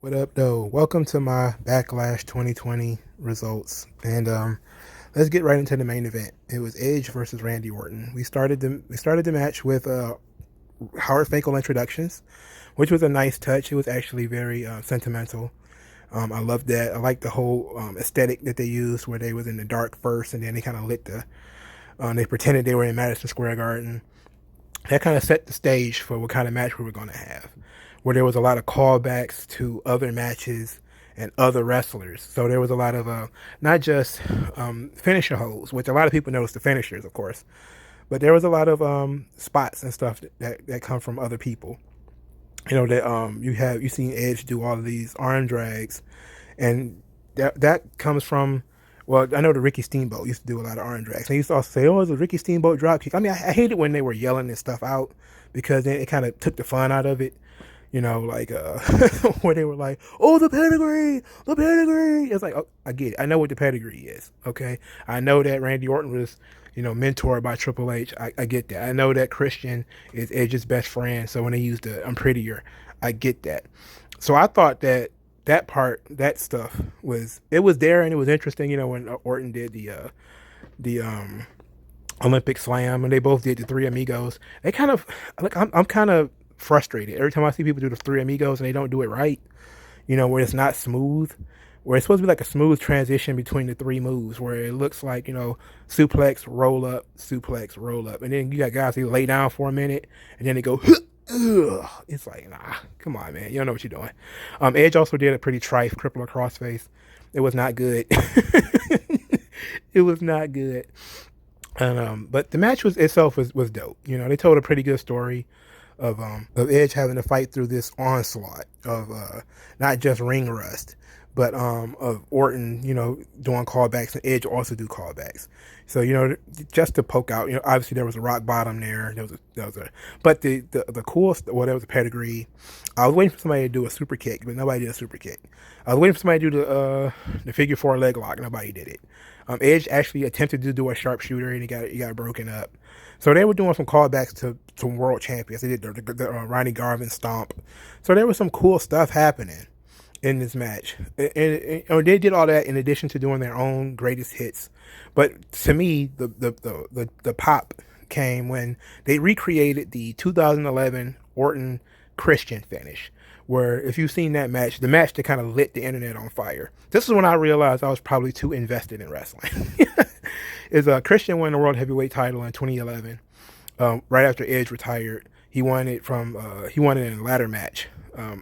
What up, though? Welcome to my Backlash 2020 results, and let's get right into the main event. It was Edge versus Randy Orton. We started the match with Howard Finkel introductions, which was a nice touch. It was actually very sentimental. I loved that. I liked the whole aesthetic that they used, where they was in the dark first, and then they kind of lit the. They pretended they were in Madison Square Garden. That kind of set the stage for what kind of match we were going to have, where there was a lot of callbacks to other matches and other wrestlers. So there was a lot of not just finisher holds, which a lot of people notice the finishers, of course, but there was a lot of spots and stuff that come from other people. You know that you seen Edge do all of these arm drags, and that comes from. Well, I know the Ricky Steamboat used to do a lot of arm drags. They used to also say, "Oh, it's a Ricky Steamboat drop kick." I mean, I hated when they were yelling this stuff out because then it kind of took the fun out of it. You know, like where they were like, "Oh, the pedigree, the pedigree." It's like, oh, I get it. I know what the pedigree is. Okay, I know that Randy Orton was, mentored by Triple H. I get that. I know that Christian is Edge's best friend. So when they used the "I'm prettier," I get that. So I thought that stuff was there and it was interesting. You know, when Orton did the Olympic Slam, and they both did the Three Amigos. They kind of like I'm kind of frustrated every time I see people do the Three Amigos and they don't do it right. You know, where it's not smooth, where it's supposed to be like a smooth transition between the three moves, where it looks like suplex, roll up, and then you got guys who lay down for a minute and then they go. Ugh. It's like, nah, come on, man. You don't know what you're doing. Edge also did a pretty trite crippler crossface. It was not good. It was not good. And but the match was dope. You know, they told a pretty good story of Edge having to fight through this onslaught of not just ring rust, but of Orton, doing callbacks, and Edge also do callbacks. So just to poke out, obviously there was a rock bottom there. But the coolest, well, there was a pedigree. I was waiting for somebody to do a super kick, but nobody did a super kick. I was waiting for somebody to do the figure four leg lock. Nobody did it. Edge actually attempted to do a sharpshooter, and he got broken up. So they were doing some callbacks to world champions. They did the Ronnie Garvin stomp. So there was some cool stuff happening in this match, and they did all that in addition to doing their own greatest hits. But to me, the pop came when they recreated the 2011 Orton Christian finish, where if you've seen that match, the match that kind of lit the internet on fire. This is when I realized I was probably too invested in wrestling. Is Christian won the World Heavyweight title in 2011, right after Edge retired. He won it in a ladder match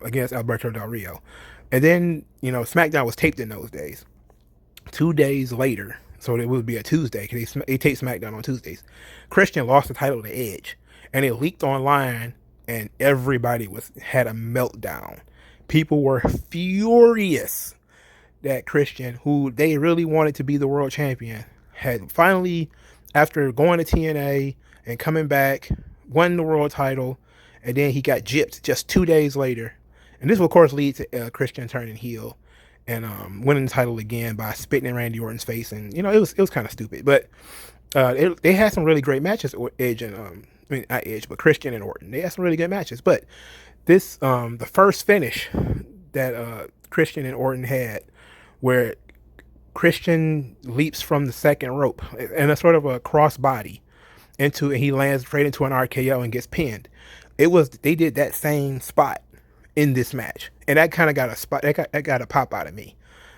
against Alberto Del Rio. And then, SmackDown was taped in those days. 2 days later, so it would be a Tuesday, because they taped SmackDown on Tuesdays, Christian lost the title to Edge. And it leaked online, and everybody had a meltdown. People were furious that Christian, who they really wanted to be the world champion, had finally, after going to TNA and coming back, won the world title, and then he got gypped just 2 days later. And this will, of course, lead to Christian turning heel and winning the title again by spitting in Randy Orton's face. And, it was kind of stupid. But they had some really great matches, Edge and, not Edge, but Christian and Orton. They had some really good matches. But this, the first finish that Christian and Orton had, where Christian leaps from the second rope and a sort of a crossbody and he lands straight into an RKO and gets pinned. They did that same spot in this match, and that kind of got a pop out of me.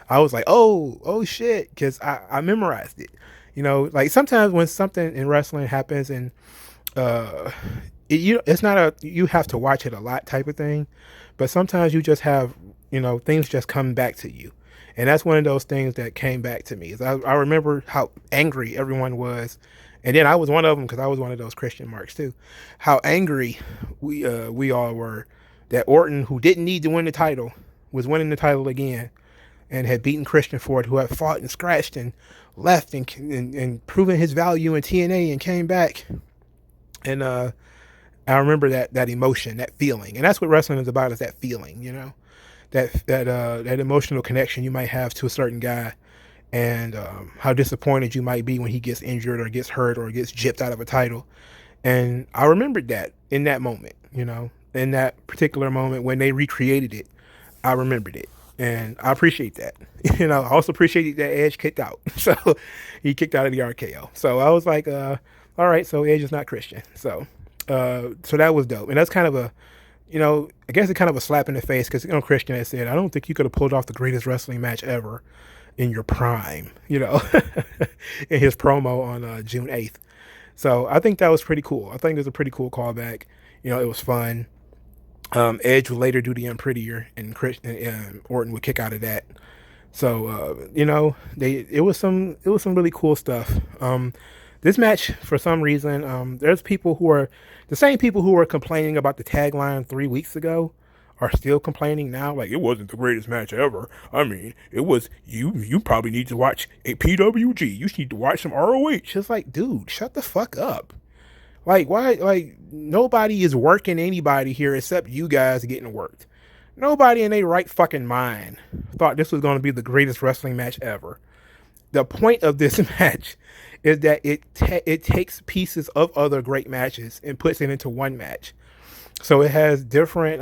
I was like, oh shit, because I memorized it. Like sometimes when something in wrestling happens and it's not you have to watch it a lot type of thing, but sometimes you just have things just come back to you. And that's one of those things that came back to me. I remember how angry everyone was. And then I was one of them, because I was one of those Christian marks too. How angry we all were that Orton, who didn't need to win the title, was winning the title again and had beaten Christian for it, who had fought and scratched and left and proven his value in TNA and came back. And I remember that emotion, that feeling. And that's what wrestling is about, is that feeling, that emotional connection you might have to a certain guy, and how disappointed you might be when he gets injured or gets hurt or gets gypped out of a title. And I remembered that in that moment, in that particular moment when they recreated it. I remembered it, and I appreciate that. I also appreciated that Edge kicked out. So he kicked out of the RKO. So I was like, all right, so Edge is not Christian. So that was dope, and that's kind of a, I guess it's kind of a slap in the face because Christian had said, I don't think you could have pulled off the greatest wrestling match ever in your prime, in his promo on June 8th. So I think that was pretty cool. I think it was a pretty cool callback. It was fun. Edge would later do the Unprettier, and Orton would kick out of that. So it was some really cool stuff. This match, for some reason, there's people who are the same people who were complaining about the tagline 3 weeks ago are still complaining now. Like, it wasn't the greatest match ever. I mean, it was. You probably need to watch a PWG. You need to watch some ROH. It's like, dude, shut the fuck up. Like, why? Like, nobody is working anybody here except you guys getting worked. Nobody in their right fucking mind thought this was going to be the greatest wrestling match ever. The point of this match is that it takes pieces of other great matches and puts it into one match. So it has different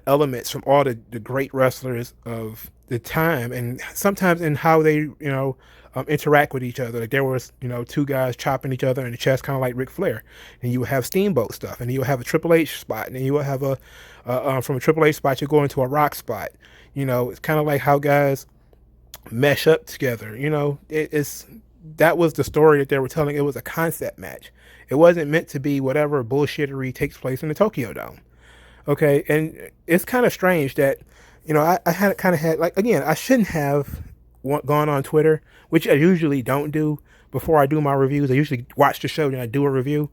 elements from all the great wrestlers of the time, and sometimes in how they interact with each other. Like, there was two guys chopping each other in the chest, kind of like Ric Flair, and you would have Steamboat stuff, and you would have a Triple H spot, and then you would have from a Triple H spot you go into a Rock spot. It's kind of like how guys mesh up together. That was the story that they were telling. It was a concept match. It wasn't meant to be whatever bullshittery takes place in the Tokyo Dome. Okay, and it's kind of strange that, I had like, again, I shouldn't have gone on Twitter, which I usually don't do before I do my reviews. I usually watch the show, then I do a review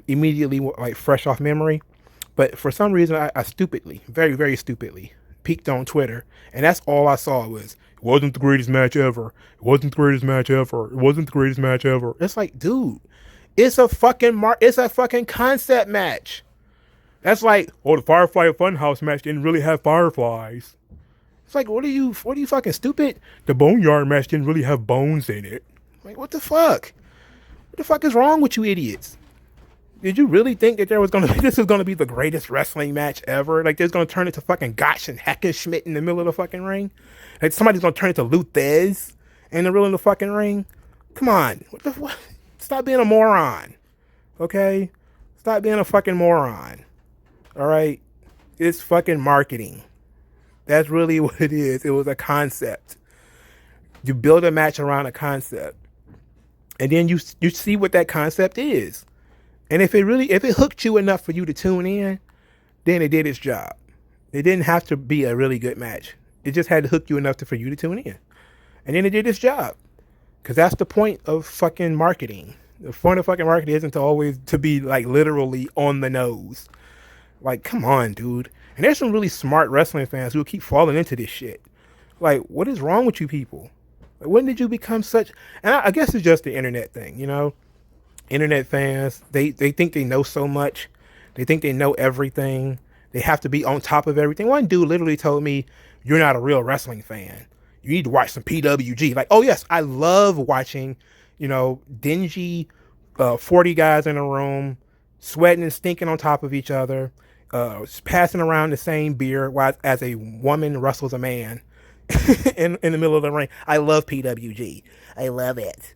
immediately, like fresh off memory. But for some reason, I stupidly, very, very stupidly, peeked on Twitter, and that's all I saw was, it wasn't the greatest match ever. It wasn't the greatest match ever. It wasn't the greatest match ever. It's like, dude, it's a fucking concept match. That's like, the Firefly Funhouse match didn't really have fireflies. It's like, what are you fucking stupid? The Boneyard match didn't really have bones in it. Like, what the fuck? What the fuck is wrong with you idiots? Did you really think that this was gonna be the greatest wrestling match ever? Like, there's gonna turn into fucking Gotch and Hackenschmidt in the middle of the fucking ring? Like, somebody's gonna turn into Luthez in the middle of the fucking ring? Come on. What? Stop being a moron. Okay? Stop being a fucking moron. Alright? It's fucking marketing. That's really what it is. It was a concept. You build a match around a concept. And then you see what that concept is. And if it hooked you enough for you to tune in, then it did its job. It didn't have to be a really good match. It just had to hook you enough for you to tune in. And then it did its job. Because that's the point of fucking marketing. The point of fucking marketing isn't to be like literally on the nose. Like, come on, dude. And there's some really smart wrestling fans who will keep falling into this shit. Like, what is wrong with you people? Like, when did you become such... And I guess it's just the internet thing, Internet fans, they think they know so much. They think they know everything. They have to be on top of everything. One dude literally told me, you're not a real wrestling fan. You need to watch some PWG. Like, oh yes, I love watching, dingy 40 guys in a room, sweating and stinking on top of each other, passing around the same beer while as a woman wrestles a man in the middle of the ring. I love PWG. I love it.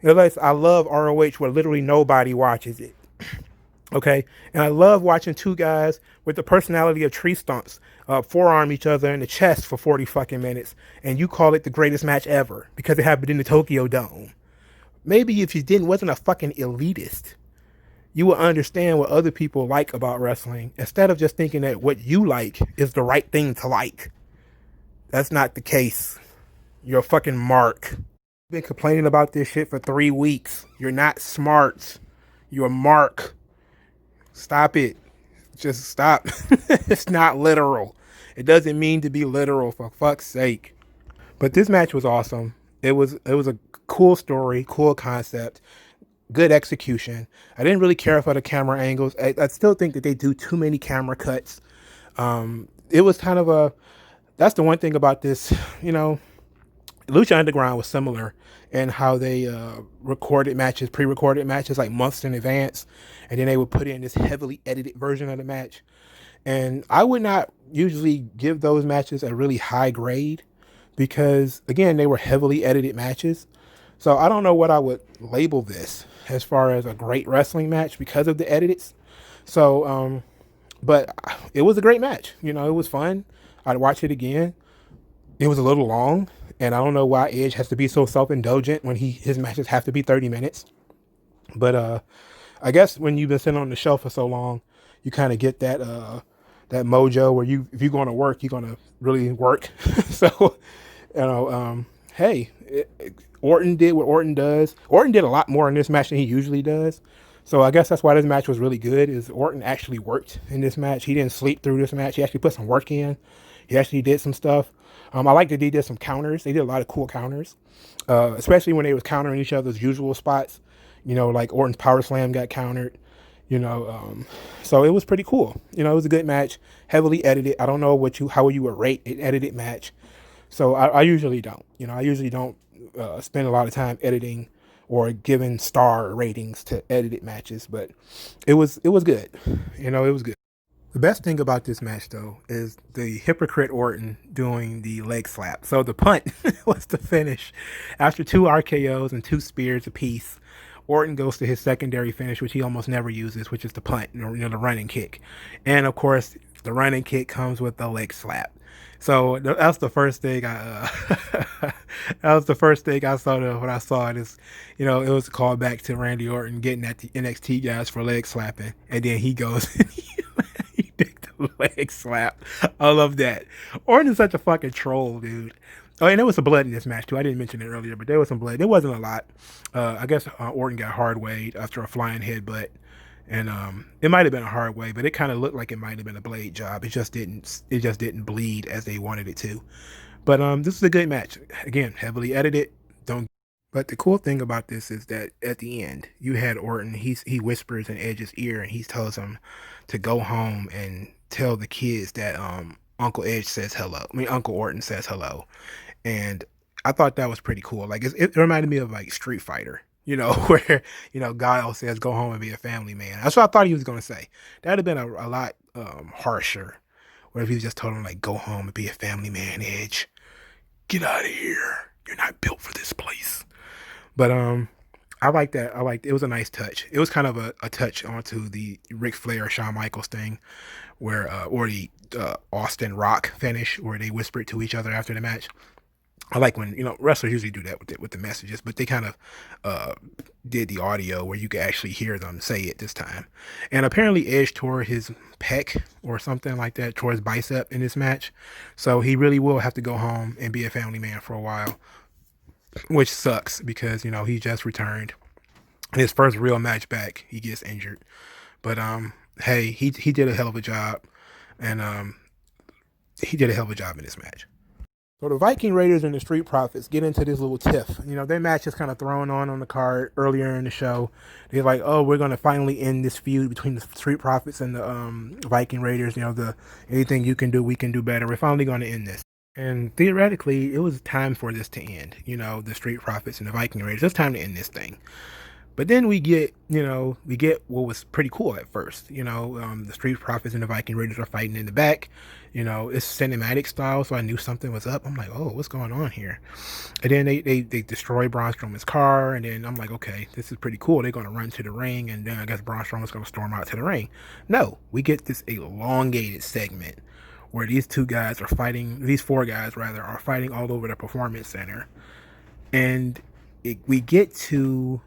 I love ROH where literally nobody watches it. Okay? And I love watching two guys with the personality of tree stumps forearm each other in the chest for 40 fucking minutes. And you call it the greatest match ever because it happened in the Tokyo Dome. Maybe if you wasn't a fucking elitist, you will understand what other people like about wrestling instead of just thinking that what you like is the right thing to like. That's not the case. You're a fucking mark. Been complaining about this shit for 3 weeks. You're not smart. You're a mark. Stop it. Just stop. It's not literal. It doesn't mean to be literal, for fuck's sake. But this match was awesome. It was a cool story, cool concept, good execution. I didn't really care for the camera angles. I still think that they do too many camera cuts. It was kind of that's the one thing about this, Lucha Underground was similar in how they pre-recorded matches like months in advance, and then they would put in this heavily edited version of the match. And I would not usually give those matches a really high grade because, again, they were heavily edited matches. So I don't know what I would label this as far as a great wrestling match because of the edits. So, but it was a great match. You know, it was fun. I'd watch it again. It was a little long, and I don't know why Edge has to be so self-indulgent when his matches have to be 30 minutes. But I guess when you've been sitting on the shelf for so long, you kind of get that mojo where if you're going to work, you're going to really work. So, hey, Orton did what Orton does. Orton did a lot more in this match than he usually does. So I guess that's why this match was really good, is Orton actually worked in this match. He didn't sleep through this match. He actually put some work in. He actually did some stuff. I like that he did some counters. They did a lot of cool counters, especially when they was countering each other's usual spots. You know, like Orton's power slam got countered. So it was pretty cool. You know, it was a good match, heavily edited. I don't know how you would rate an edited match. So I usually don't. You know, I usually don't spend a lot of time editing or giving star ratings to edited matches. But it was good. You know, it was good. The best thing about this match, though, is the hypocrite Orton doing the leg slap. So the punt was the finish. After 2 RKOs and 2 spears apiece, Orton goes to his secondary finish, which he almost never uses, which is the punt, the running kick. And, of course, the running kick comes with the leg slap. So that's the first thing that was the first thing I saw when I saw it. Is, it was a call back to Randy Orton getting at the NXT guys for leg slapping. And then he goes and he did the leg slap. I love that. Orton is such a fucking troll, dude. Oh, and there was some blood in this match too. I didn't mention it earlier, but there was some blood. It wasn't a lot. I guess Orton got hard weighed after a flying headbutt, and it might have been a hard way, but it kind of looked like it might have been a blade job. It just didn't. It just didn't bleed as they wanted it to. But this is a good match. Again, heavily edited. Don't. But the cool thing about this is that at the end, you had Orton. He whispers in Edge's ear, and he tells him to go home and tell the kids that Uncle Edge says hello. I mean, Uncle Orton says hello. And I thought that was pretty cool. Like it reminded me of like Street Fighter, where Guile says go home and be a family man. That's what I thought he was gonna say. That'd have been a lot harsher. Where if he just told him like go home and be a family man, Edge, get out of here. You're not built for this place. But I like that. It was a nice touch. It was kind of a touch onto the Ric Flair Shawn Michaels thing, where or the Austin Rock finish where they whispered to each other after the match. I like when, wrestlers usually do that with the messages, but they kind of did the audio where you could actually hear them say it this time. And apparently Edge tore his pec or something like that, tore his bicep in this match. So he really will have to go home and be a family man for a while, which sucks because, he just returned. His first real match back, he gets injured. But hey, he did a hell of a job. And he did a hell of a job in this match. So the Viking Raiders and the Street Profits get into this little tiff. Their match is kind of thrown on the card earlier in the show. They're like, oh, we're going to finally end this feud between the Street Profits and the Viking Raiders. Anything you can do, we can do better. We're finally going to end this. And theoretically, it was time for this to end. The Street Profits and the Viking Raiders. It's time to end this thing. But then we get what was pretty cool at first. The Street Profits and the Viking Raiders are fighting in the back. It's cinematic style, so I knew something was up. I'm like, oh, what's going on here? And then they destroy Braun Strowman's car, and then I'm like, okay, this is pretty cool. They're going to run to the ring, and then I guess Braun Strowman's going to storm out to the ring. No, we get this elongated segment where these 4 guys are fighting all over the Performance Center. And we get to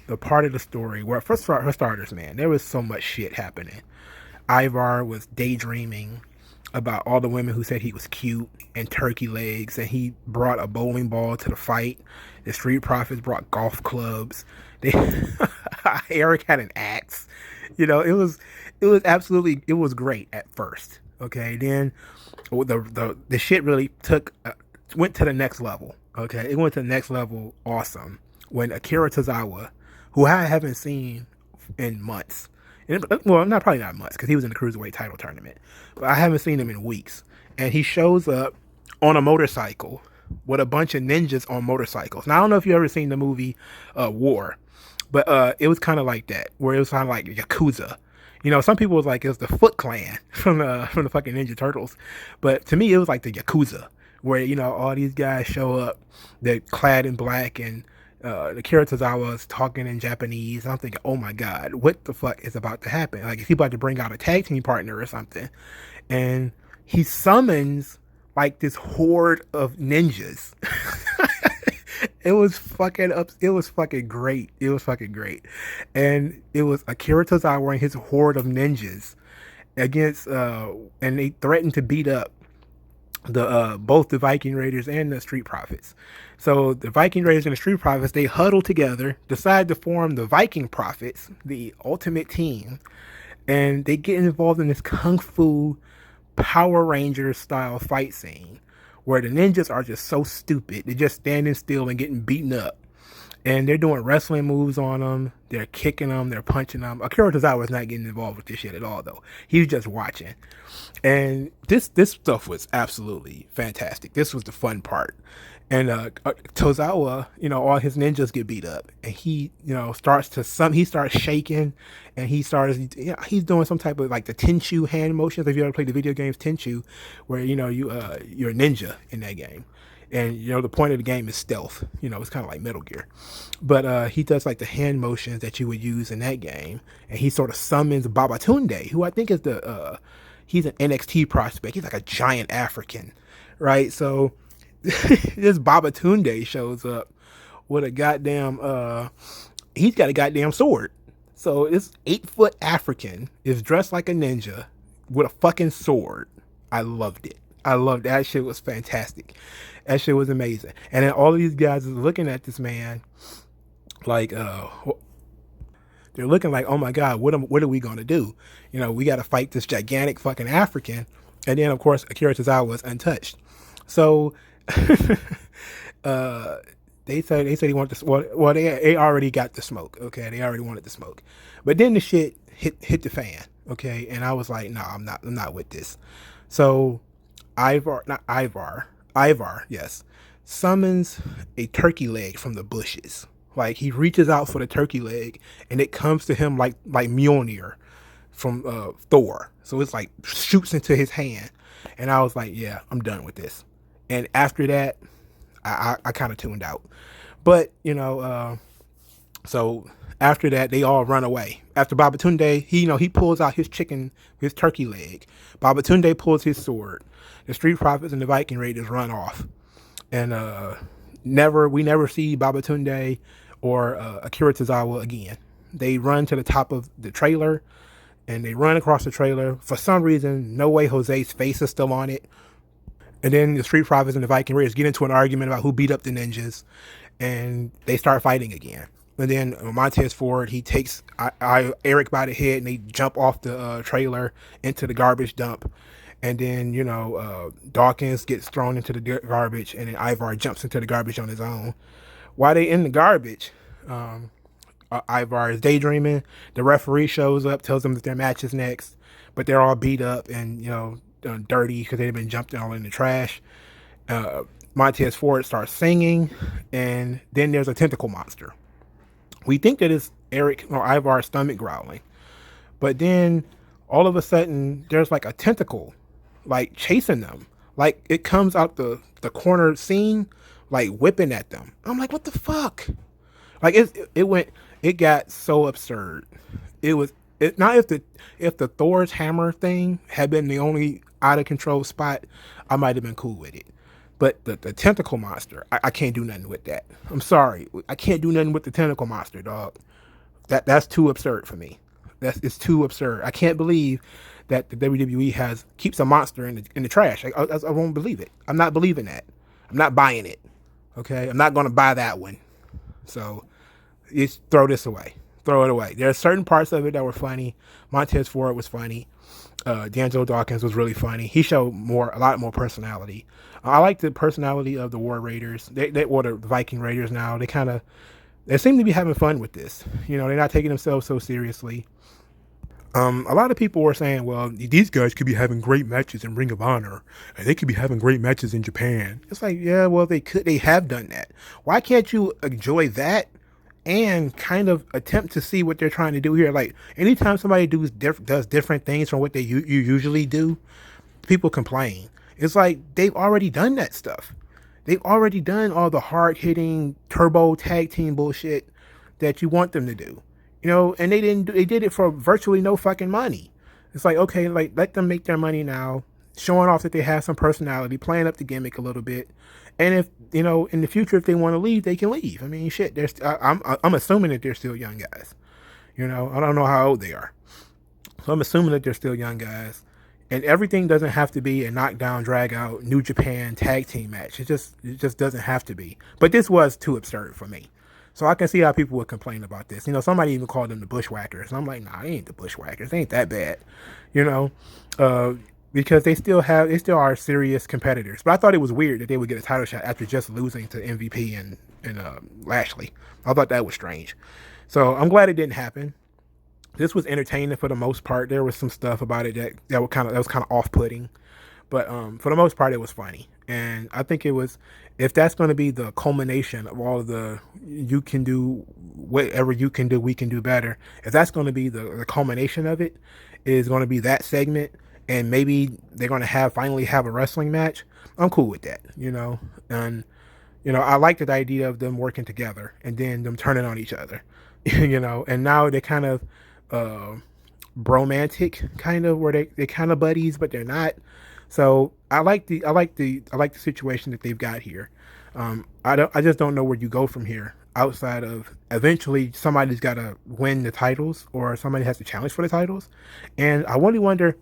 the part of the story where, for starters, man, there was so much shit happening. Ivar was daydreaming about all the women who said he was cute and turkey legs, and he brought a bowling ball to the fight. The Street Profits brought golf clubs. Eric had an axe. It was great at first. Okay, then the shit really went to the next level. Okay, it went to the next level. Awesome. When Akira Tozawa, who I haven't seen in months. Well, probably not months, because he was in the Cruiserweight title tournament. But I haven't seen him in weeks. And he shows up on a motorcycle with a bunch of ninjas on motorcycles. Now, I don't know if you've ever seen the movie War, but it was kind of like that, where it was kind of like Yakuza. Some people was like it was the Foot Clan from the fucking Ninja Turtles, but to me it was like the Yakuza, where all these guys show up, they're clad in black, and the Tozawa is talking in Japanese. And I'm thinking, oh my god, what the fuck is about to happen? Like, is he about to bring out a tag team partner or something? And he summons like this horde of ninjas. It was fucking up. It was fucking great. It was fucking great. And it was Akira Tozawa and his horde of ninjas against, and they threatened to beat up the both the Viking Raiders and the Street Profits. So the Viking Raiders and the Street Profits, they huddle together, decide to form the Viking Profits, the ultimate team, and they get involved in this kung fu Power Rangers style fight scene where the ninjas are just so stupid. They're just standing still and getting beaten up. And they're doing wrestling moves on them. They're kicking them. They're punching them. Akira Tozawa was not getting involved with this shit at all, though. He was just watching. And this stuff was absolutely fantastic. This was the fun part. And Tozawa, all his ninjas get beat up, and he, he starts shaking, and he starts, he's doing some type of like the Tenchu hand motions. If you ever played the video games Tenchu, where you're a ninja in that game, and the point of the game is stealth. It's kind of like Metal Gear, but he does like the hand motions that you would use in that game, and he sort of summons Babatunde, who I think is he's an NXT prospect. He's like a giant African, right? So this Babatunde shows up with a goddamn he's got a goddamn sword. So this 8-foot African is dressed like a ninja with a fucking sword. I loved it. That shit was fantastic. That shit was amazing. And then all of these guys is looking at this man like they're looking like, oh my god, what are we gonna do? We gotta fight this gigantic fucking African. And then of course Akira Tozawa was untouched. So they said he wanted to. Well, they already got the smoke. Okay, they already wanted the smoke, but then the shit hit the fan. Okay, and I was like, no, I'm not with this. So Ivar, yes, summons a turkey leg from the bushes. Like he reaches out for the turkey leg, and it comes to him like Mjolnir from Thor. So it's like shoots into his hand, and I was like, yeah, I'm done with this. And after that, I kind of tuned out. But, so after that, they all run away. After Babatunde, he pulls out his turkey leg. Babatunde pulls his sword. The Street Profits and the Viking Raiders run off. And we never see Babatunde or Akira Tozawa again. They run to the top of the trailer, and they run across the trailer. For some reason, No Way Jose's face is still on it. And then the Street Profits and the Viking Raiders get into an argument about who beat up the ninjas, and they start fighting again. And then Montez Ford, he takes Eric by the head, and they jump off the trailer into the garbage dump. And then, Dawkins gets thrown into the garbage, and then Ivar jumps into the garbage on his own. While they in the garbage, Ivar is daydreaming. The referee shows up, tells them that their match is next, but they're all beat up and, dirty because they've been jumped all in the trash. Montez Ford starts singing, and then there's a tentacle monster. We think that it's Eric or Ivar's stomach growling, but then all of a sudden there's like a tentacle like chasing them. Like it comes out the corner scene, like whipping at them. I'm like, what the fuck? Like it got so absurd. If the Thor's hammer thing had been the only out of control spot, I might have been cool with it. But the tentacle monster, I can't do nothing with that. I'm sorry, I can't do nothing with the tentacle monster, dog. That's too absurd for me. It's too absurd. I can't believe that the WWE keeps a monster in the trash. I won't believe it. I'm not believing that. I'm not buying it. Okay, I'm not going to buy that one. So, throw this away. Throw it away. There are certain parts of it that were funny. Montez Ford was funny. D'Angelo Dawkins was really funny. He showed a lot more personality. I like the personality of the War Raiders. Or the Viking Raiders now. They seem to be having fun with this. They're not taking themselves so seriously. A lot of people were saying, well, these guys could be having great matches in Ring of Honor, and they could be having great matches in Japan. It's like, yeah, well, they have done that. Why can't you enjoy that and kind of attempt to see what they're trying to do here. Like anytime somebody does different things from what you usually do, people complain. It's like they've already done that stuff. They've already done all the hard hitting turbo tag team bullshit that you want them to do. And they didn't. They did it for virtually no fucking money. It's like, okay, like let them make their money now, showing off that they have some personality, playing up the gimmick a little bit. And if in the future, if they want to leave, they can leave. I mean, shit. I'm assuming that they're still young guys. I don't know how old they are, so I'm assuming that they're still young guys. And everything doesn't have to be a knockdown, drag out, New Japan tag team match. It just doesn't have to be. But this was too absurd for me. So I can see how people would complain about this. Somebody even called them the Bushwhackers. And I'm like, nah, they ain't the Bushwhackers. They ain't that bad. Because they still are serious competitors. But I thought it was weird that they would get a title shot after just losing to MVP and Lashley. I thought that was strange. So I'm glad it didn't happen. This was entertaining for the most part. There was some stuff about it that was kind of off-putting, but for the most part, it was funny. And I think it was, if that's going to be the culmination of all of the you can do whatever you can do, we can do better. If that's going to be the culmination of it, is going to be that segment, and maybe they're going to finally have a wrestling match. I'm cool with that, And I liked the idea of them working together and then them turning on each other, And now they kind of bromantic, kind of, where they kind of buddies, but they're not. So I like the situation that they've got here. I just don't know where you go from here outside of eventually somebody's got to win the titles or somebody has to challenge for the titles. And I really wonder,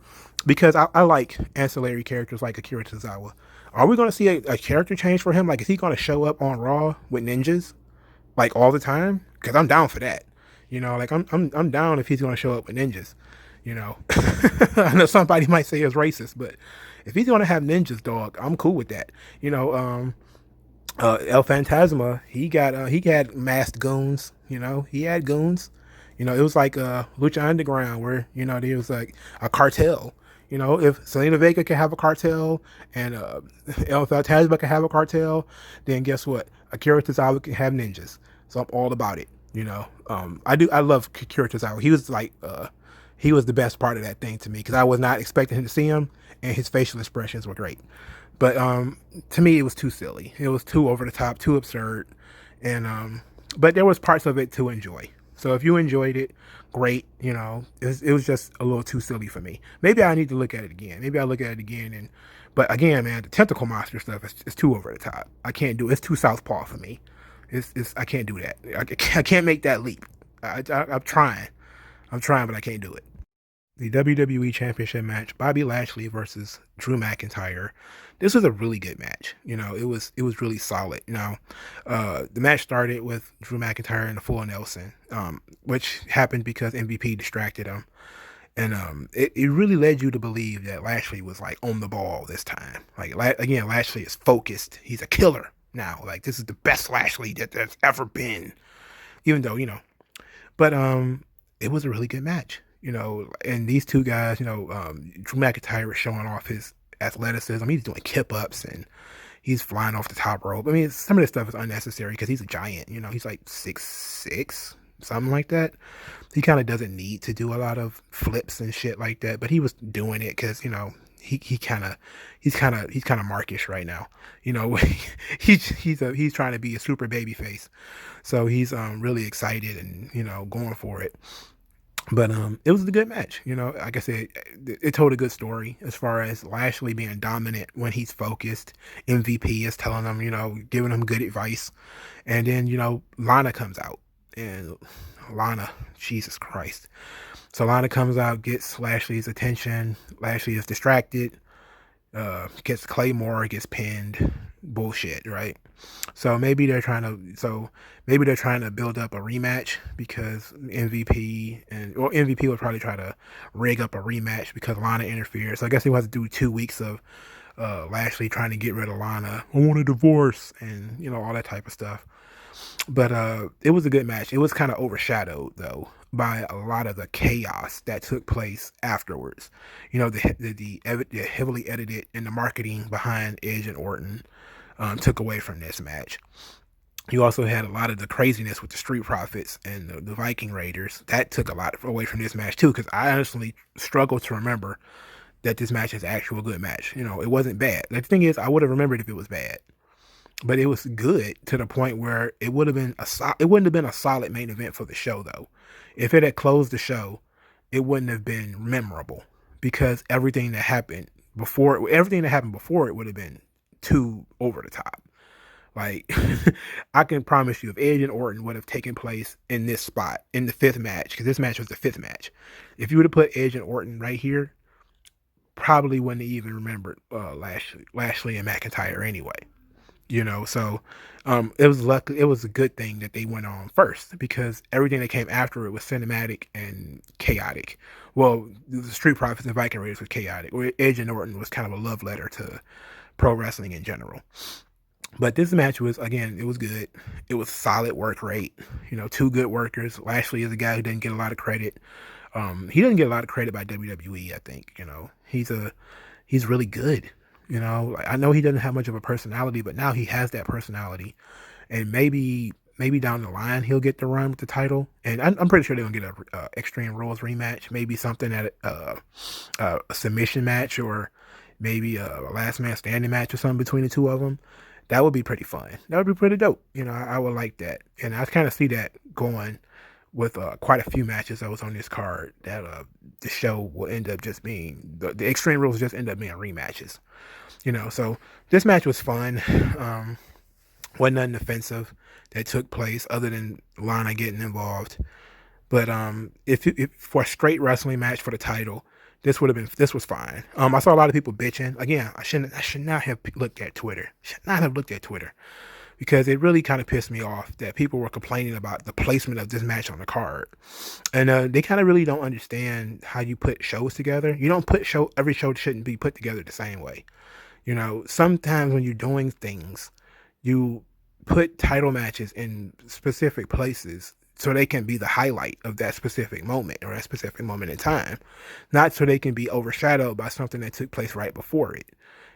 because I like ancillary characters like Akira Tozawa. Are we going to see a character change for him? Like, is he going to show up on Raw with ninjas like all the time? Because I'm down for that. Like I'm down if he's going to show up with ninjas. I know somebody might say it's racist, but if he's going to have ninjas, dog, I'm cool with that. El Phantasma, he had masked goons. He had goons. It was like Lucha Underground, where there was like a cartel. If Selena Vega can have a cartel and El Phantasma can have a cartel, then guess what? Akira Tozawa can have ninjas. So I'm all about it. I love Akira Tozawa. He was the best part of that thing to me, because I was not expecting to see him, and his facial expressions were great. But to me, it was too silly. It was too over the top, too absurd, and but there was parts of it to enjoy. So if you enjoyed it, great. It was just a little too silly for me. Maybe I need to look at it again. But again, man, the tentacle monster stuff is too over the top. I can't do it. It's too southpaw for me. I can't do that. I can't make that leap. I'm trying, but I can't do it. The WWE Championship match: Bobby Lashley versus Drew McIntyre. This was a really good match. It was really solid. The match started with Drew McIntyre in the full Nelson, which happened because MVP distracted him, and it really led you to believe that Lashley was like on the ball this time. Like again, Lashley is focused. He's a killer now. Like, this is the best Lashley that there's ever been. Even though but it was a really good match. And these two guys, Drew McIntyre is showing off his athleticism. He's doing kip ups and he's flying off the top rope. I mean, some of this stuff is unnecessary because he's a giant. He's like 6'6", something like that. He kind of doesn't need to do a lot of flips and shit like that, but he was doing it because he's kind of markish right now. He's trying to be a super baby face, so he's really excited and going for it. But it was a good match. Like I said, it told a good story as far as Lashley being dominant when he's focused. MVP is telling him, giving him good advice. And then, Lana comes out. And Lana, Jesus Christ. So Lana comes out, gets Lashley's attention. Lashley is distracted. Gets Claymore, gets pinned. Bullshit, right? So maybe they're trying to build up a rematch, because MVP would probably try to rig up a rematch because Lana interfered. So I guess he wants to do 2 weeks of Lashley trying to get rid of Lana. I want a divorce, and all that type of stuff. But it was a good match. It was kind of overshadowed though by a lot of the chaos that took place afterwards. The heavily edited and the marketing behind Edge and Orton took away from this match. You also had a lot of the craziness with the Street Profits and the Viking Raiders. That took a lot away from this match too, because I honestly struggle to remember that this match is an actual good match. It wasn't bad. The thing is, I would have remembered if it was bad, but it was good to the point where it would have been it wouldn't have been a solid main event for the show though. If it had closed the show, it wouldn't have been memorable because everything that happened before it would have been too over the top. Like, I can promise you, if Edge and Orton would have taken place in this spot in the fifth match, because this match was the fifth match, if you would have put Edge and Orton right here, probably wouldn't have even remembered Lashley and McIntyre anyway. So it was lucky. It was a good thing that they went on first because everything that came after it was cinematic and chaotic. Well, the Street Profits and Viking Raiders was chaotic. Where Edge and Orton was kind of a love letter to pro wrestling in general. But this match was, again, it was good. It was solid work rate. Two good workers. Lashley is a guy who didn't get a lot of credit. He doesn't get a lot of credit by WWE, I think. He's really good. I know he doesn't have much of a personality, but now he has that personality. And maybe down the line he'll get the run with the title. And I'm pretty sure they're going to get a Extreme Rules rematch. Maybe something at a submission match, or maybe a last man standing match or something between the two of them. That would be pretty fun. That would be pretty dope. I would like that. And I kind of see that going with quite a few matches that was on this card, that the show will end up just being, the Extreme Rules just end up being rematches. So this match was fun. Wasn't nothing offensive that took place other than Lana getting involved. But if for a straight wrestling match for the title, this was fine. I saw a lot of people bitching. Again, I should not have looked at Twitter. Because it really kind of pissed me off that people were complaining about the placement of this match on the card. And they kind of really don't understand how you put shows together. You don't put every show shouldn't be put together the same way. Sometimes when you're doing things, you put title matches in specific places so they can be the highlight of that specific moment or that specific moment in time, not so they can be overshadowed by something that took place right before it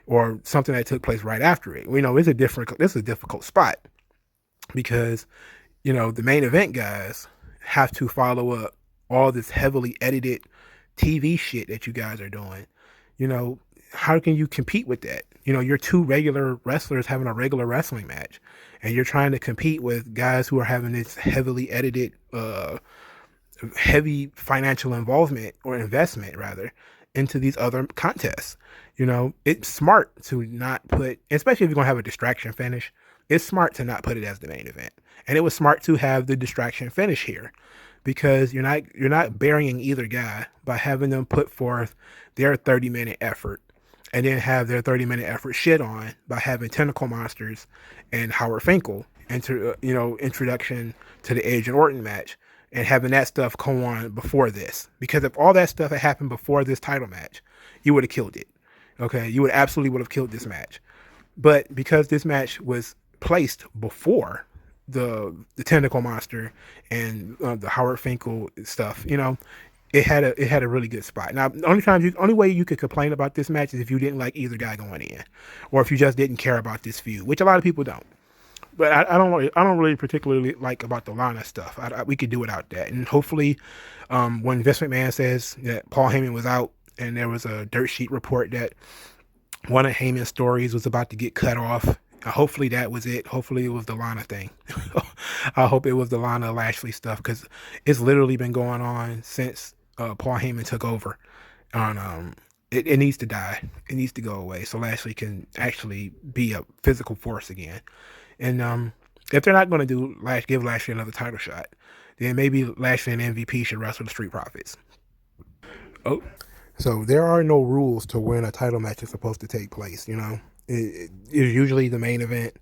or something that took place right after it. This is a difficult spot because, the main event guys have to follow up all this heavily edited TV shit that you guys are doing. How can you compete with that? You're two regular wrestlers having a regular wrestling match, and you're trying to compete with guys who are having this heavily edited, heavy financial involvement or investment rather into these other contests. It's smart to not put, especially if you're going to have a distraction finish, it's smart to not put it as the main event. And it was smart to have the distraction finish here because you're not burying either guy by having them put forth their 30-minute effort and then have their 30-minute effort shit on by having Tentacle Monsters and Howard Finkel introduction to the Edge and Orton match and having that stuff come on before this. Because if all that stuff had happened before this title match, you would have killed it. Okay, you would have killed this match. But because this match was placed before the Tentacle Monster and the Howard Finkel stuff, it had a really good spot. Now, the only way you could complain about this match is if you didn't like either guy going in, or if you just didn't care about this feud, which a lot of people don't. But I don't really particularly like about the Lana stuff. We could do without that. And hopefully, when Vince McMahon says that Paul Heyman was out, and there was a dirt sheet report that one of Heyman's stories was about to get cut off. Hopefully that was it. Hopefully it was the Lana thing. I hope it was the Lana Lashley stuff because it's literally been going on since Paul Heyman took over. It needs to die. It needs to go away so Lashley can actually be a physical force again. And if they're not going to give Lashley another title shot, then maybe Lashley and MVP should wrestle the Street Profits. Oh. So there are no rules to when a title match is supposed to take place. It's usually the main event,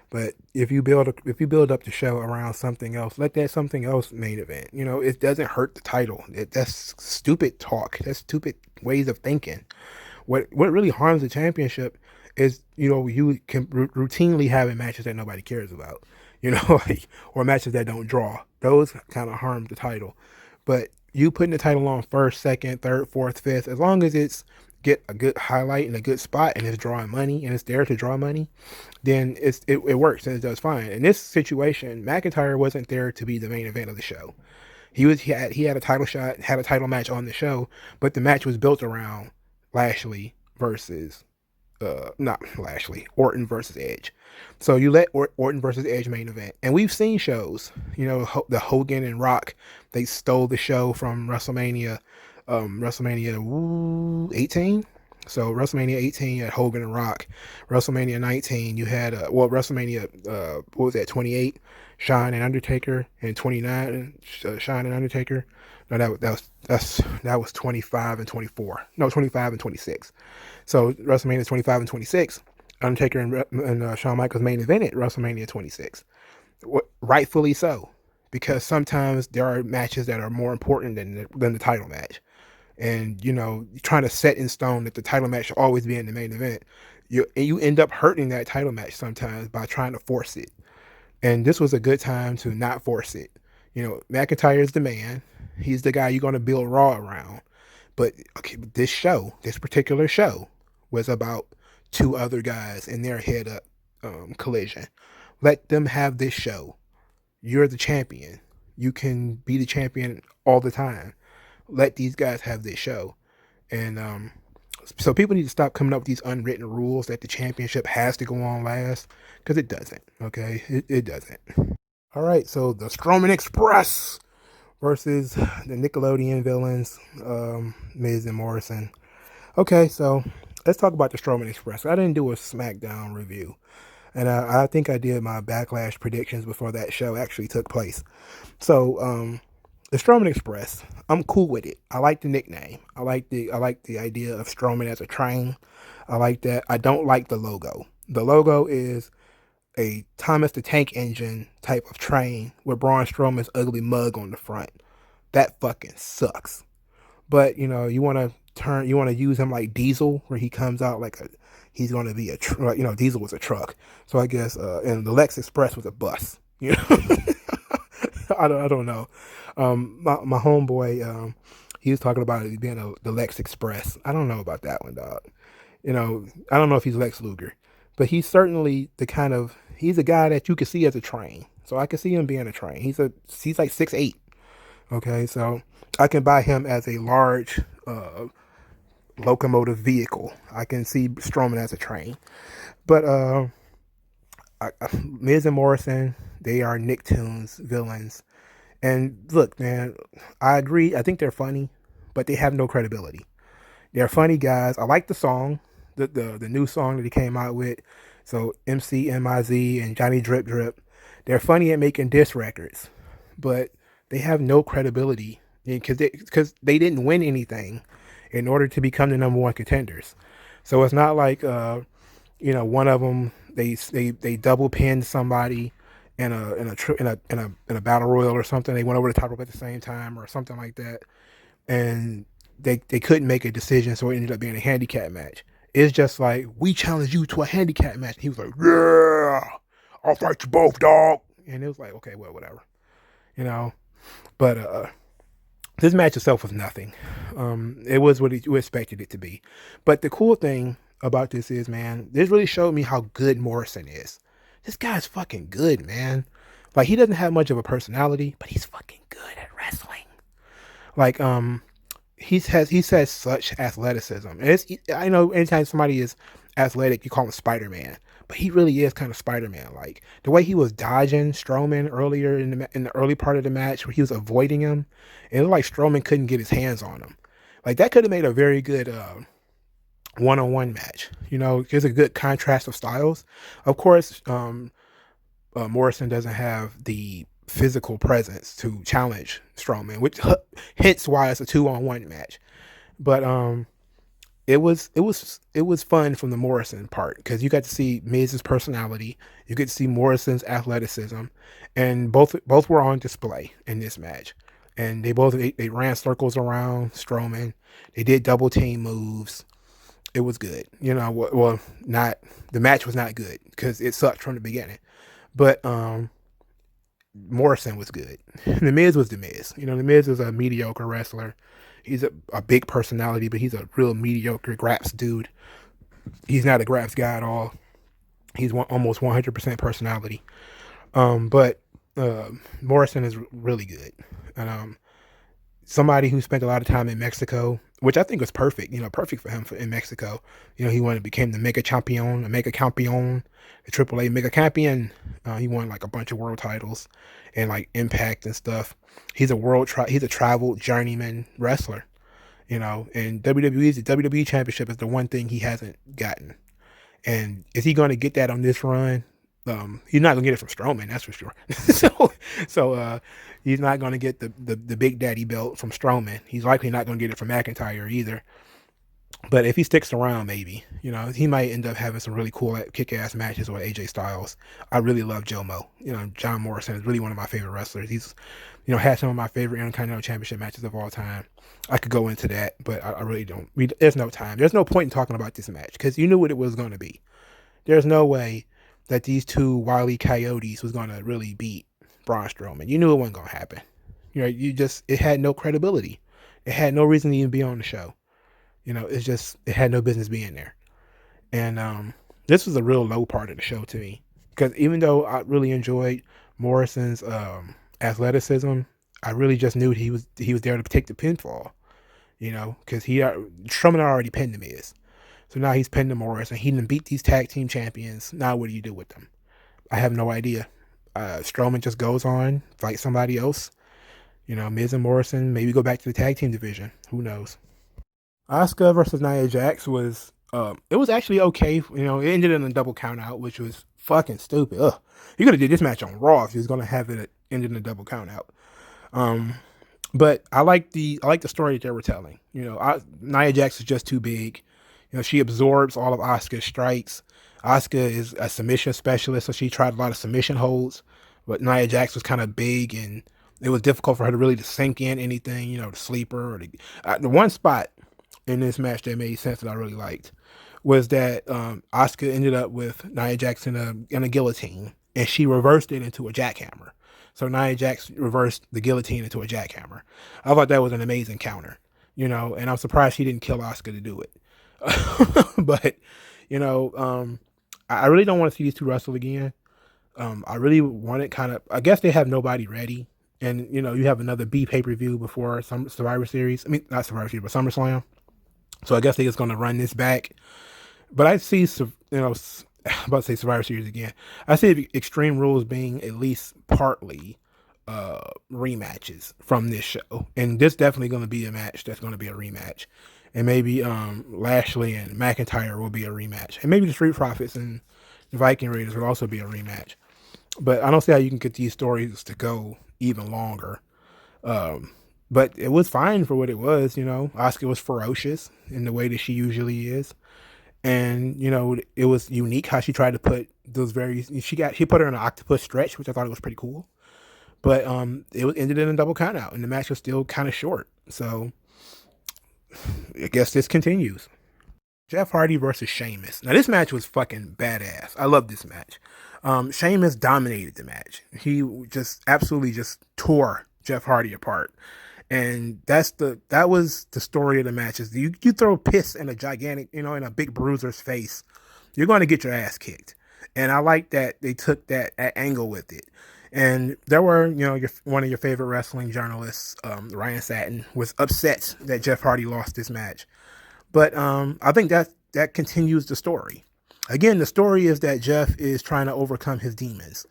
but if you build up the show around something else, let that something else main event. It doesn't hurt the title. That's stupid talk. That's stupid ways of thinking. What really harms the championship is you can routinely having matches that nobody cares about. Or matches that don't draw. Those kind of harm the title, but you putting the title on first, second, third, fourth, fifth, as long as it's get a good highlight and a good spot and it's drawing money and it's there to draw money, then it works and it does fine. In this situation, McIntyre wasn't there to be the main event of the show. He had a title shot, had a title match on the show, but the match was built around Lashley versus not Lashley, Orton versus Edge. So you let Orton versus Edge main event, and we've seen shows. The Hogan and Rock, they stole the show from WrestleMania 18. So WrestleMania 18 you had Hogan and Rock. WrestleMania 19 you had WrestleMania what was that, 28, Shawn and Undertaker, and 29 Shawn and Undertaker. No, that was 25 and 24. No, 25 and 26. So WrestleMania 25 and 26, Undertaker and Shawn Michaels main event at WrestleMania 26. Rightfully so, because sometimes there are matches that are more important than the title match. And trying to set in stone that the title match should always be in the main event, you end up hurting that title match sometimes by trying to force it. And this was a good time to not force it. McIntyre's the man. He's the guy you're going to build Raw around. But okay, this particular show, was about two other guys in their head-up collision. Let them have this show. You're the champion. You can be the champion all the time. Let these guys have this show. And so people need to stop coming up with these unwritten rules that the championship has to go on last, because it doesn't. Okay, it doesn't. All right, so the Strowman Express versus the Nickelodeon villains, Miz and Morrison. Okay, so let's talk about the Strowman Express. I didn't do a SmackDown review, and I think I did my Backlash predictions before that show actually took place. So the Strowman Express, I'm cool with it. I like the nickname. I like the idea of Strowman as a train. I like that. I don't like the logo. The logo is a Thomas the Tank Engine type of train with Braun Strowman's ugly mug on the front. That fucking sucks. But you want to use him like Diesel, where he comes out like he's going to be Diesel was a truck. So I guess and the Lex Express was a bus. I don't know. My homeboy, he was talking about it being the Lex Express. I don't know about that one, dog. I don't know if he's Lex Luger, but he's certainly he's a guy that you could see as a train. So I can see him being a train. He's like 6'8". Okay, so I can buy him as a large locomotive vehicle. I can see Strowman as a train. But Miz and Morrison, they are Nicktoons villains. And look, man, I agree. I think they're funny, but they have no credibility. They're funny guys. I like the song, the new song that he came out with. So MCMIZ and Johnny Drip Drip. They're funny at making diss records, but they have no credibility because they didn't win anything in order to become the number one contenders. So it's not like one of them they double pinned somebody in a battle royal or something. They went over the top rope at the same time or something like that, and they couldn't make a decision, so it ended up being a handicap match. It's just like, we challenge you to a handicap match. And he was like, yeah, I'll fight you both, dog. And it was like, okay, well, whatever, But this match itself was nothing. It was what you expected it to be. But the cool thing about this is, man, this really showed me how good Morrison is. This guy's fucking good, man. Like, he doesn't have much of a personality, but he's fucking good at wrestling. Like, he has such athleticism. And I know anytime somebody is athletic, you call him Spider-Man. But he really is kind of Spider-Man. Like, the way he was dodging Strowman earlier in the early part of the match, where he was avoiding him, it looked like Strowman couldn't get his hands on him. Like, that could have made a very good one-on-one match. There's a good contrast of styles. Of course, Morrison doesn't have the physical presence to challenge Strowman, which hence why it's a 2-on-1 match. But it was fun from the Morrison part, because you got to see Miz's personality, you get to see Morrison's athleticism, and both were on display in this match. And they ran circles around Strowman. They did double team moves. It was good. Well, not the match was not good because it sucked from the beginning, but Morrison was good. The Miz was the Miz. The Miz was a mediocre wrestler. He's a big personality, but he's a real mediocre graps dude. He's not a graps guy at all. He's almost 100% personality. But Morrison is really good. And somebody who spent a lot of time in Mexico, which I think was perfect, perfect for him in Mexico. He became the mega champion, the AAA mega champion. He won like a bunch of world titles and like Impact and stuff. He's a traveled journeyman wrestler, and the WWE Championship is the one thing he hasn't gotten. And is he going to get that on this run? He's not gonna get it from Strowman, that's for sure. so he's not gonna get the Big Daddy belt from Strowman. He's likely not gonna get it from McIntyre either. But if he sticks around, maybe he might end up having some really cool kick-ass matches with AJ Styles. I really love Jomo. John Morrison is really one of my favorite wrestlers. He's had some of my favorite Intercontinental Championship matches of all time. I could go into that, but I really don't. There's no time. There's no point in talking about this match because you knew what it was going to be. There's no way that these two wily coyotes was going to really beat Braun Strowman. You knew it wasn't going to happen. It had no credibility. It had no reason to even be on the show. It had no business being there. And this was a real low part of the show to me. Because even though I really enjoyed Morrison's athleticism, I really just knew he was there to take the pinfall. Because Strowman already pinned him is. So now he's pinned Morrison. He didn't beat these tag team champions. Now what do you do with them? I have no idea. Strowman just goes on, fight somebody else. Miz and Morrison, maybe go back to the tag team division. Who knows? Asuka versus Nia Jax was, it was actually okay. It ended in a double count out, which was fucking stupid. Ugh. You could have did this match on Raw if you was going to have it ended in a double count out. But I like the story that they were telling. Nia Jax is just too big. She absorbs all of Asuka's strikes. Asuka is a submission specialist, so she tried a lot of submission holds. But Nia Jax was kind of big, and it was difficult for her to really sink in anything, the sleeper. Or the one spot in this match that made sense that I really liked was that Asuka ended up with Nia Jax in a guillotine, and she reversed it into a jackhammer. So Nia Jax reversed the guillotine into a jackhammer. I thought that was an amazing counter, and I'm surprised she didn't kill Asuka to do it. But I really don't want to see these two wrestle again. I really want it I guess they have nobody ready, and you have another B pay-per-view before some Survivor Series. I mean, not Survivor Series, but SummerSlam. So I guess they're just going to run this back. But I see, I'm about to say Survivor Series again. I see Extreme Rules being at least partly rematches from this show, and this definitely going to be a match that's going to be a rematch. And maybe Lashley and McIntyre will be a rematch. And maybe the Street Profits and the Viking Raiders will also be a rematch. But I don't see how you can get these stories to go even longer. But it was fine for what it was, Asuka was ferocious in the way that she usually is. And, it was unique how she tried to put those she put her in an octopus stretch, which I thought was pretty cool. But it ended in a double count out, and the match was still kind of short. So I guess this continues. Jeff Hardy versus Sheamus. Now this match was fucking badass. I love this match. Sheamus dominated the match. He just absolutely just tore Jeff Hardy apart. And that was the story of the match. Is you throw piss in a gigantic, in a big bruiser's face, you're going to get your ass kicked. And I like that they took that angle with it. And there were, one of your favorite wrestling journalists, Ryan Satin, was upset that Jeff Hardy lost this match. But I think that continues the story. Again, the story is that Jeff is trying to overcome his demons,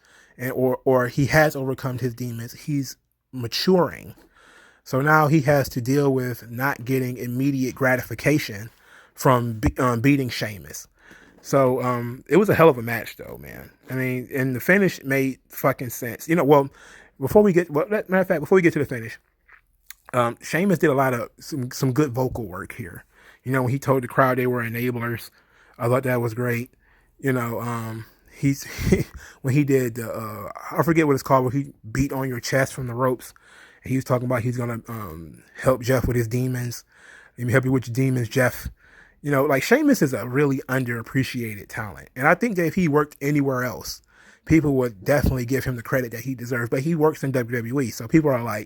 or he has overcome his demons. He's maturing. So now he has to deal with not getting immediate gratification from beating Sheamus. So it was a hell of a match, though, man. I mean, and the finish made fucking sense. Before we get to the finish, Sheamus did a lot of some good vocal work here. When he told the crowd they were enablers, I thought that was great. He's when he did I forget what it's called, where he beat on your chest from the ropes. And he was talking about he's gonna help Jeff with his demons. Let me help you with your demons, Jeff. Sheamus is a really underappreciated talent. And I think that if he worked anywhere else, people would definitely give him the credit that he deserves. But he works in WWE, so people are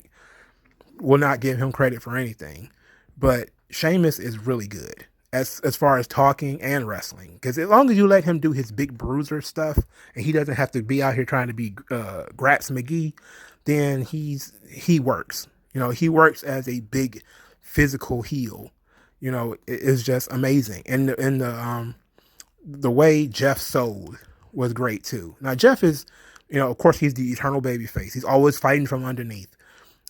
will not give him credit for anything. but Sheamus is really good as far as talking and wrestling. Because as long as you let him do his big bruiser stuff and he doesn't have to be out here trying to be Graps McGee, then he works. He works as a big physical heel. It's just amazing. And the way Jeff sold was great too. Now Jeff is, of course he's the eternal baby face. He's always fighting from underneath.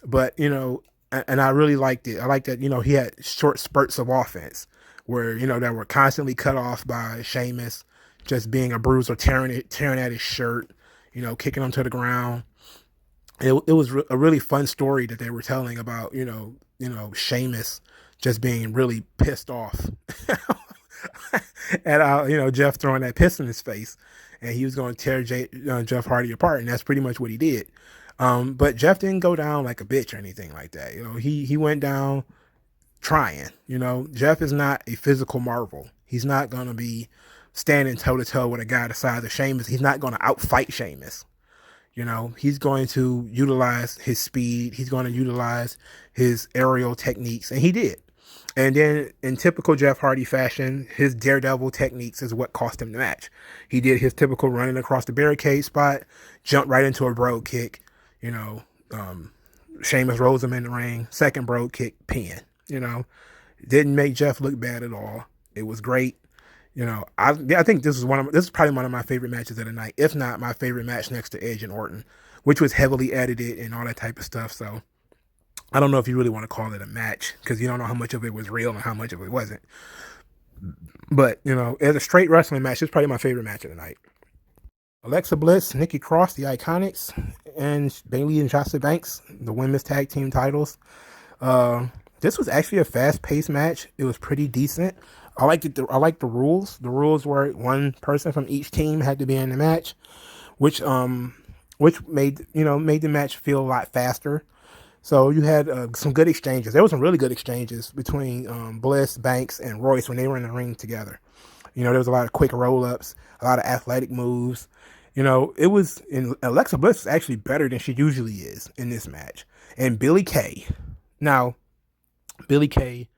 But, and I really liked it. I liked that, he had short spurts of offense where, that were constantly cut off by Sheamus just being a bruiser, tearing at his shirt, kicking him to the ground. It was a really fun story that they were telling about, Sheamus just being really pissed off at, Jeff throwing that piss in his face, and he was going to tear Jeff Hardy apart. And that's pretty much what he did. But Jeff didn't go down like a bitch or anything like that. He went down trying. Jeff is not a physical marvel. He's not going to be standing toe to toe with a guy the size of Sheamus. He's not going to outfight Sheamus. He's going to utilize his speed. He's going to utilize his aerial techniques, and he did. And then in typical Jeff Hardy fashion, his daredevil techniques is what cost him the match. He did his typical running across the barricade spot, jumped right into a brogue kick. Sheamus rolls him in the ring, second brogue kick, pin. Didn't make Jeff look bad at all. It was great. I think this is probably one of my favorite matches of the night, if not my favorite match next to Edge and Orton, which was heavily edited and all that type of stuff. So I don't know if you really want to call it a match because you don't know how much of it was real and how much of it wasn't. But, as a straight wrestling match, it's probably my favorite match of the night. Alexa Bliss, Nikki Cross, the Iconics, and Bayley and Sasha Banks, the women's tag team titles. This was actually a fast-paced match. It was pretty decent. I liked it. I liked the rules. The rules were one person from each team had to be in the match, which made the match feel a lot faster. So you had some good exchanges. There were some really good exchanges between Bliss, Banks, and Royce when they were in the ring together. There was a lot of quick roll-ups, a lot of athletic moves. Alexa Bliss was actually better than she usually is in this match. And Billie Kay. Now, Billie Kay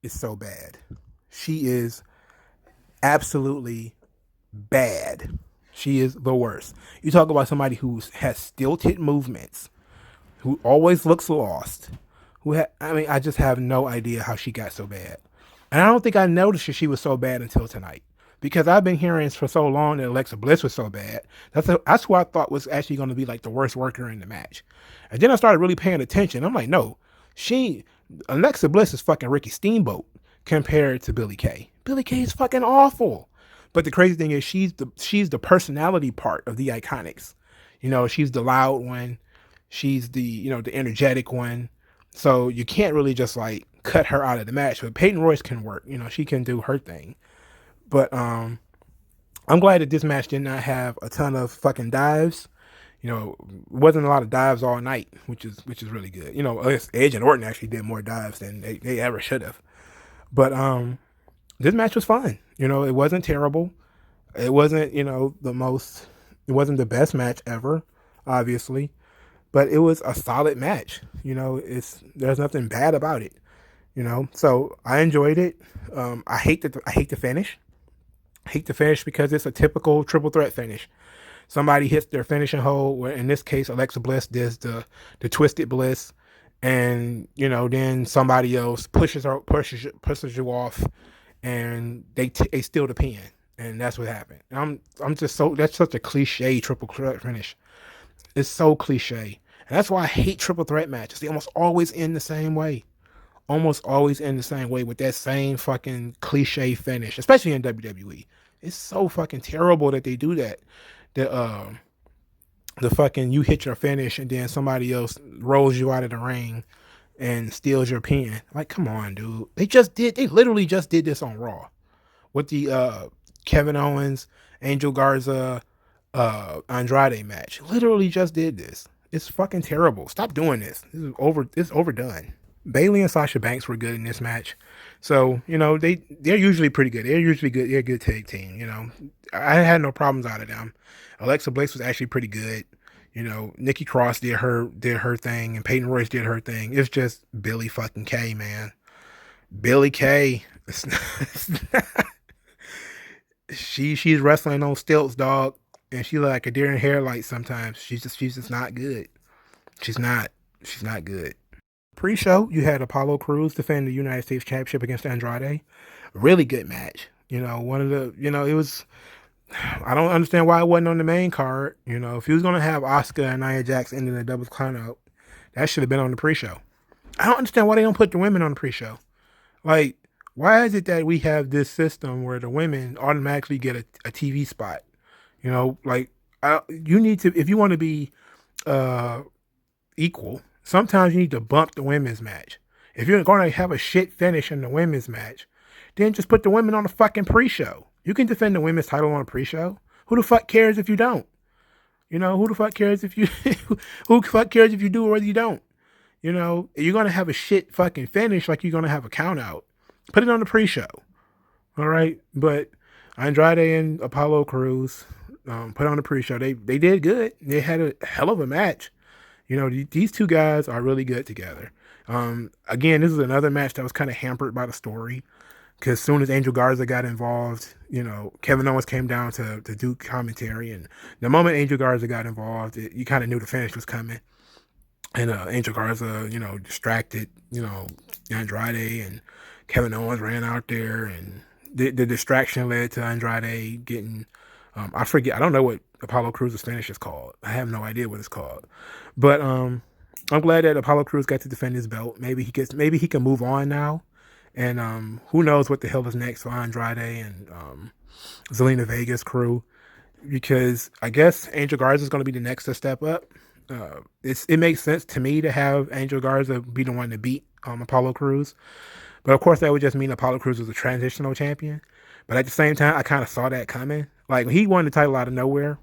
is so bad. She is absolutely bad. She is the worst. You talk about somebody who has stilted movements, who always looks lost, I just have no idea how she got so bad. And I don't think I noticed that she was so bad until tonight. Because I've been hearing for so long that Alexa Bliss was so bad. That's who I thought was actually going to be like the worst worker in the match. And then I started really paying attention. I'm like, no, Alexa Bliss is fucking Ricky Steamboat compared to Billie Kay. Billie Kay is fucking awful. But the crazy thing is she's the personality part of the Iconics. She's the loud one. She's the energetic one. So you can't really just like cut her out of the match. But Peyton Royce can work. She can do her thing. But I'm glad that this match did not have a ton of fucking dives. It wasn't a lot of dives all night, which is really good. I guess Edge and Orton actually did more dives than they ever should have. But this match was fun. It wasn't terrible. It wasn't, it wasn't the best match ever, obviously. But it was a solid match. There's nothing bad about it. So I enjoyed it. I hate the finish. I hate the finish because it's a typical triple threat finish. Somebody hits their finishing hold, where in this case Alexa Bliss does the twisted bliss, and then somebody else pushes you off, and they steal the pin, and that's what happened. And that's such a cliche triple threat finish. It's so cliche, and that's why I hate triple threat matches. They almost always end the same way. Almost always end the same way with that same fucking cliche finish, especially in WWE. It's so fucking terrible that they do that. The fucking you hit your finish and then somebody else rolls you out of the ring and steals your pin. Like, come on, dude. They literally just did this on Raw with the Kevin Owens, Angel Garza, Andrade match. Literally just did this. It's fucking terrible. Stop doing this. It's overdone. Bayley and Sasha Banks were good in this match. So, they're usually pretty good. They're usually good. They're a good tag team, I had no problems out of them. Alexa Bliss was actually pretty good. Nikki Cross did her thing and Peyton Royce did her thing. It's just Billie fucking Kay, man. Billy Kay. She's wrestling on stilts, dog, and she look like a deer in headlights sometimes. She's just not good. She's not she's not good. Pre-show, you had Apollo Crews defend the United States Championship against Andrade. Really good match. One of the it was. I don't understand why it wasn't on the main card. If he was gonna have Oscar and Nia Jax ending the doubles count out, that should have been on the pre-show. I don't understand why they don't put the women on the pre-show. Like, why is it that we have this system where the women automatically get a TV spot? Like, you need to, if you want to be uh, equal, sometimes you need to bump the women's match. If you're going to have a shit finish in the women's match, then just put the women on the fucking pre-show. You can defend the women's title on a pre-show. Who the fuck cares if you don't? Who the fuck cares if you, who the fuck cares if you do or whether you don't? You're going to have a shit fucking finish like you're going to have a count out. Put it on the pre-show. All right. But Andrade and Apollo Crews put on the pre-show. They did good. They had a hell of a match. These two guys are really good together. Again, this is another match that was kind of hampered by the story. Because as soon as Angel Garza got involved, Kevin Owens came down to do commentary. And the moment Angel Garza got involved, you kind of knew the finish was coming. And Angel Garza, distracted, Andrade, and Kevin Owens ran out there, and the distraction led to Andrade getting, I forget, I don't know what Apollo Crews' finish is called. I have no idea what it's called. But I'm glad that Apollo Crews got to defend his belt. Maybe he can move on now. And who knows what the hell is next for Andrade and Zelina Vega's crew, because I guess Angel Garza is going to be the next to step up. It makes sense to me to have Angel Garza be the one to beat Apollo Crews. But of course, that would just mean Apollo Crews was a transitional champion. But at the same time, I kind of saw that coming. Like, when he won the title out of nowhere,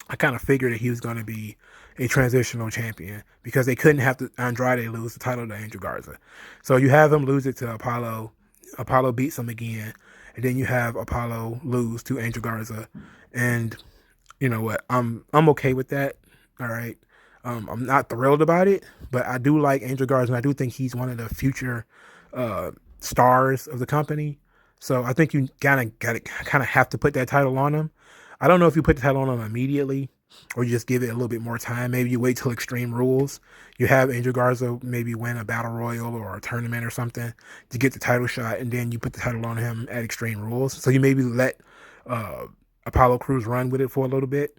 I kind of figured that he was going to be a transitional champion because they couldn't have Andrade lose the title to Angel Garza. So you have him lose it to Apollo. Apollo beats him again. And then you have Apollo lose to Angel Garza. And you know what? I'm okay with that. All right. I'm not thrilled about it, but I do like Angel Garza, and I do think he's one of the future stars of the company. So I think you kind of have to put that title on him. I don't know if you put the title on him immediately or you just give it a little bit more time. Maybe you wait till Extreme Rules. You have Angel Garza maybe win a Battle Royal or a tournament or something to get the title shot, and then you put the title on him at Extreme Rules. So you maybe let Apollo Crews run with it for a little bit.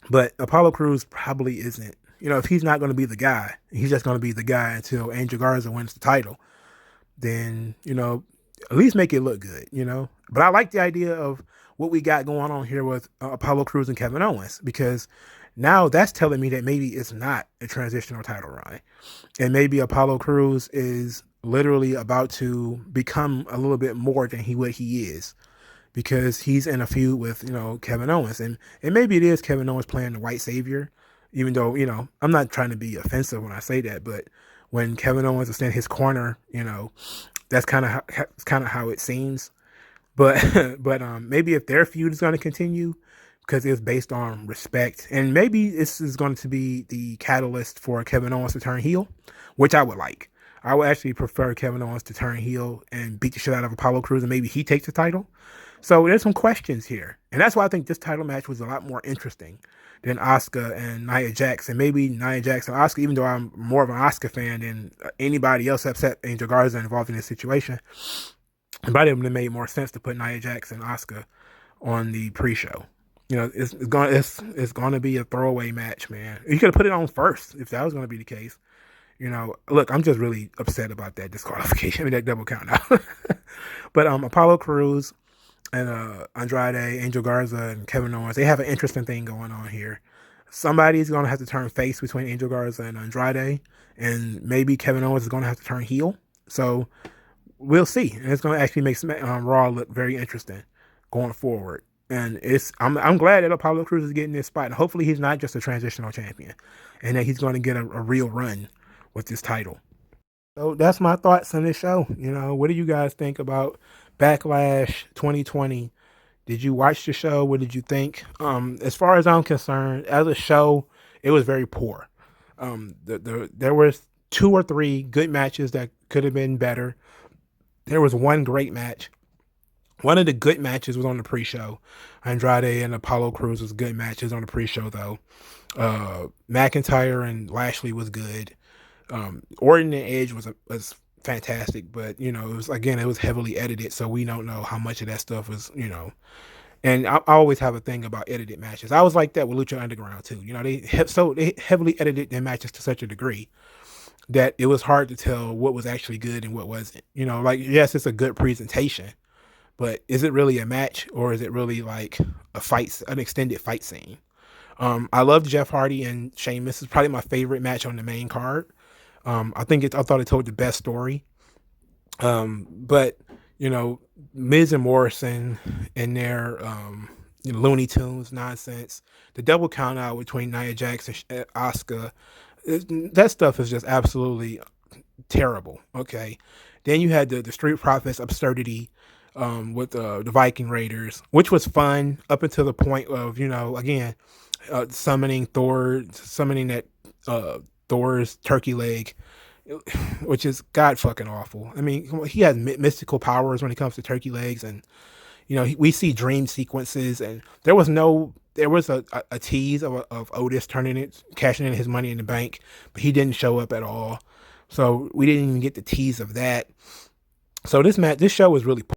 But Apollo Crews probably isn't. If he's not going to be the guy, he's just going to be the guy until Angel Garza wins the title. Then, at least make it look good, But I like the idea of what we got going on here with Apollo Crews and Kevin Owens, because now that's telling me that maybe it's not a transitional title run. And maybe Apollo Crews is literally about to become a little bit more than what he is, because he's in a feud with, Kevin Owens. And maybe it is Kevin Owens playing the white savior, even though, I'm not trying to be offensive when I say that, but when Kevin Owens is in his corner, that's kind of how it seems. But maybe if their feud is going to continue, because it's based on respect, and maybe this is going to be the catalyst for Kevin Owens to turn heel, which I would like. I would actually prefer Kevin Owens to turn heel and beat the shit out of Apollo Crews, and maybe he takes the title. So there's some questions here, and that's why I think this title match was a lot more interesting than Asuka and Nia Jax. And maybe Nia Jax and Asuka, even though I'm more of an Asuka fan than anybody else except Angel Garza involved in this situation, it might have made more sense to put Nia Jax and Asuka on the pre-show. It's going to be a throwaway match, man. You could have put it on first if that was going to be the case. Look, I'm just really upset about that disqualification, that double count out. But Apollo Crews and Andrade, Angel Garza, and Kevin Owens, they have an interesting thing going on here. Somebody's going to have to turn face between Angel Garza and Andrade, and maybe Kevin Owens is going to have to turn heel. So we'll see. And it's going to actually make Raw look very interesting going forward. And I'm glad that Apollo Crews is getting this spot. And hopefully he's not just a transitional champion, and that he's going to get a real run with this title. So that's my thoughts on this show. What do you guys think about Backlash 2020? Did you watch the show? What did you think? As far as I'm concerned, as a show, it was very poor. There was 2 or 3 good matches that could have been better. There was one great match. One of the good matches was on the pre-show. Andrade and Apollo Crews was good matches on the pre-show, though. McIntyre and Lashley was good. Orton and Edge was fantastic, but it was heavily edited, so we don't know how much of that stuff was. And I always have a thing about edited matches. I was like that with Lucha Underground too. They heavily edited their matches to such a degree that it was hard to tell what was actually good and what wasn't. Yes, it's a good presentation, but is it really a match, or is it really like an extended fight scene? I loved Jeff Hardy and Sheamus. It's probably my favorite match on the main card. I thought it told the best story. But Miz and Morrison and their Looney Tunes nonsense, the double count out between Nia Jax and Asuka, that stuff is just absolutely terrible. Okay, then you had the Street Profits absurdity with the Viking Raiders, which was fun up until the point of again summoning that Thor's turkey leg, which is god fucking awful. I mean, he has mystical powers when it comes to turkey legs, and we see dream sequences, and there was a tease of Otis cashing in his money in the bank, but he didn't show up at all, so we didn't even get the tease of that. So this show was really